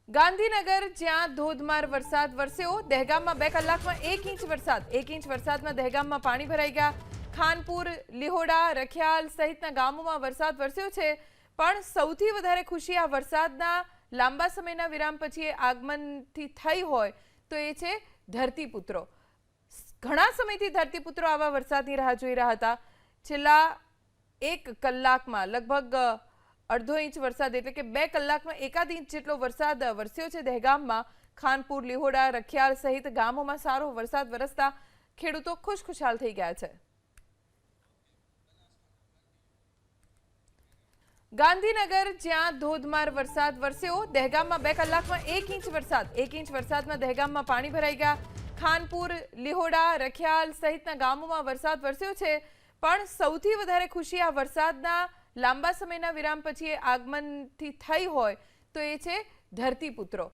ગાંધીનગર જ્યાં ધોધમાર વરસાદ વરસ્યો, દહેગામમાં 2 કલાકમાં 1 ઇંચ વરસાદ. 1 ઇંચ વરસાદમાં દહેગામમાં પાણી ભરાઈ ગયા. ખાનપુર, લીહોડા, રખિયાલ સહિતના ગામોમાં વરસાદ વરસ્યો છે. પણ સૌથી વધારે ખુશી આ વરસાદના લાંબા સમયના વિરામ પછી આગમનથી થઈ હોય તો એ છે ધરતીપુત્રો. ઘણા સમયથી ધરતીપુત્રો આવા વરસાદની રાહ જોઈ રહ્યા હતા. છેલ્લા 1 કલાકમાં લગભગ અડધો ઇંચ વરસાદ એટલે કે 2 કલાકમાં 1 ઇંચ જેટલો વરસાદ વરસ્યો છે દહેગામમાં. ખાનપુર, લીહોડા, રખિયાલ સહિત ગામોમાં સારો વરસાદ વરસતા ખેડૂતો ખુશખુશાલ થઈ ગયા છે. ગાંધીનગર જ્યાં ધોધમાર વરસાદ વરસ્યો, દહેગામમાં 2 કલાકમાં 1 ઇંચ વરસાદ. 1 ઇંચ વરસાદમાં દહેગામમાં પાણી ભરાઈ ગયા. ખાનપુર, લીહોડા, રખિયાલ સહિતના ગામોમાં વરસાદ વરસ્યો છે. પણ સૌથી વધારે ખુશી આ વરસાદના લાંબા સમયના વિરામ પછી આગમનથી થઈ હોય તો એ છે ધરતીપુત્રો.